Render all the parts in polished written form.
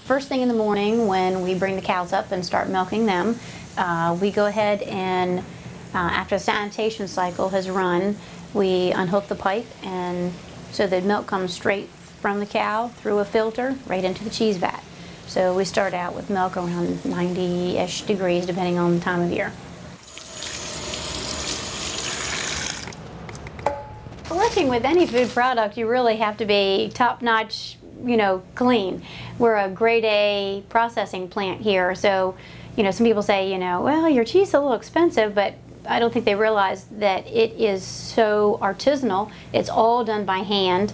First thing in the morning when we bring the cows up and start milking them, we go ahead and after the sanitation cycle has run, we unhook the pipe, and so the milk comes straight from the cow through a filter right into the cheese vat. So we start out with milk around 90-ish degrees depending on the time of year. Working with any food product, you really have to be top-notch, clean. We're a grade A processing plant here, so, some people say, well, your cheese is a little expensive, but I don't think they realize that it is so artisanal. It's all done by hand.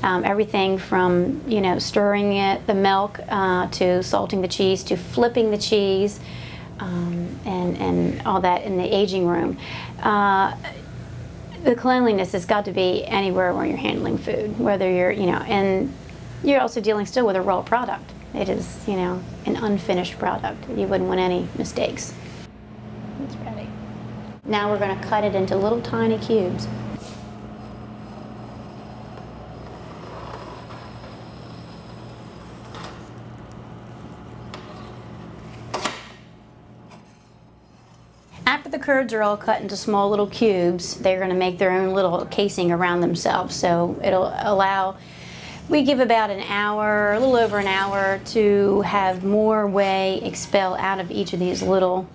Everything from, stirring the milk, to salting the cheese, to flipping the cheese, and all that in the aging room. The cleanliness has got to be anywhere where you're handling food, whether you're, and you're also dealing still with a raw product. It is, an unfinished product. You wouldn't want any mistakes. It's ready. Now we're going to cut it into little tiny cubes. After the curds are all cut into small little cubes, they're going to make their own little casing around themselves. So it'll allow, we give about an hour, a little over an hour, to have more whey expel out of each of these little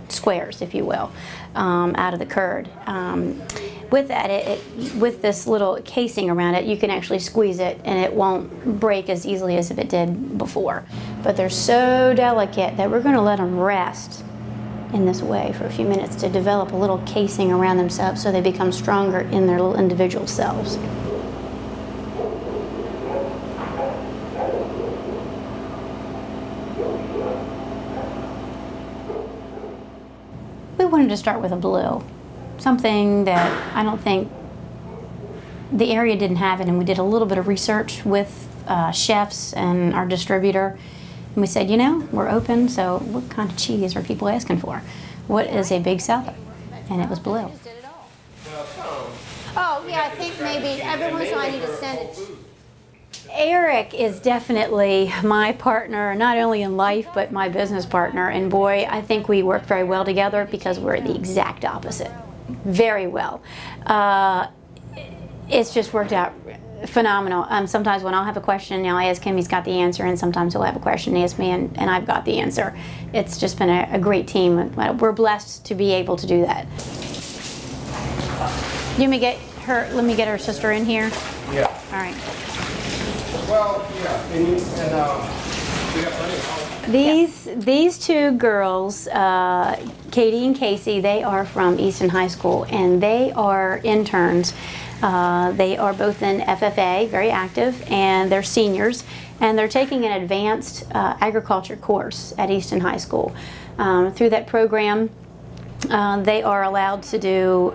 squares, if you will, out of the curd. With that, with this little casing around it, you can actually squeeze it and it won't break as easily as if it did before. But they're so delicate that we're going to let them rest in this way for a few minutes to develop a little casing around themselves so they become stronger in their little individual selves. We wanted to start with a blue, something that I don't think the area didn't have it, and we did a little bit of research with chefs and our distributor. And we said, we're open, so what kind of cheese are people asking for? What is a big seller? And it was blue. Oh, yeah, I think maybe every once in a while I need to send it. Eric is definitely my partner, not only in life, but my business partner. And boy, I think we work very well together because we're the exact opposite. Very well. It's just worked out phenomenal. Sometimes when I'll have a question, I'll ask him, he's got the answer, and sometimes he'll have a question, he asks me, and I've got the answer. It's just been a great team. We're blessed to be able to do that. Let me get her sister in here. Yeah. All right. Well, yeah, and we got plenty of These two girls, Katie and Casey, they are from Easton High School, and they are interns. They are both in FFA, very active, and they're seniors, and they're taking an advanced agriculture course at Easton High School. Through that program, they are allowed to do,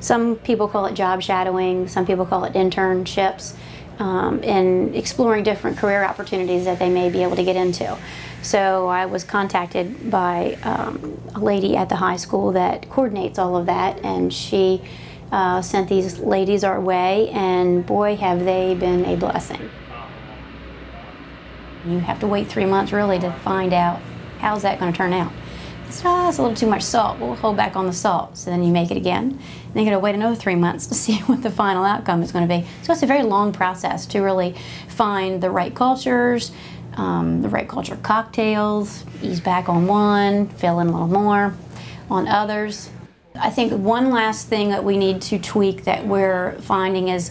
some people call it job shadowing, some people call it internships, and exploring different career opportunities that they may be able to get into. So I was contacted by a lady at the high school that coordinates all of that, and she sent these ladies our way, and boy, have they been a blessing. You have to wait 3 months really to find out how's that going to turn out. It's a little too much salt. We'll hold back on the salt. So then you make it again. And then you got to wait another 3 months to see what the final outcome is going to be. So it's a very long process to really find the right cultures, the right culture cocktails, ease back on one, fill in a little more on others. I think one last thing that we need to tweak that we're finding is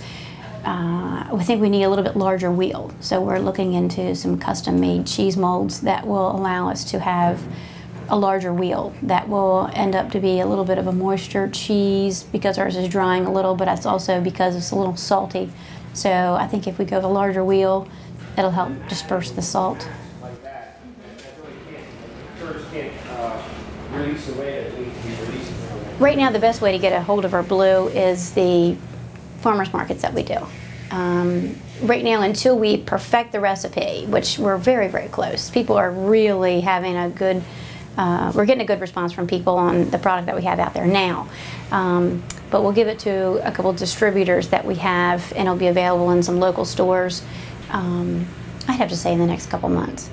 we think we need a little bit larger wheel. So we're looking into some custom-made cheese molds that will allow us to have a larger wheel that will end up to be a little bit of a moisture cheese because ours is drying a little, but that's also because it's a little salty. So I think if we go with a larger wheel, it'll help disperse the salt. like that really can't release the way that we release it. Right now, the best way to get a hold of our blue is the farmers markets that we do. Right now, until we perfect the recipe, which we're very, very close, people are really having a good, we're getting a good response from people on the product that we have out there now. But we'll give it to a couple of distributors that we have, and it'll be available in some local stores. I'd have to say in the next couple months.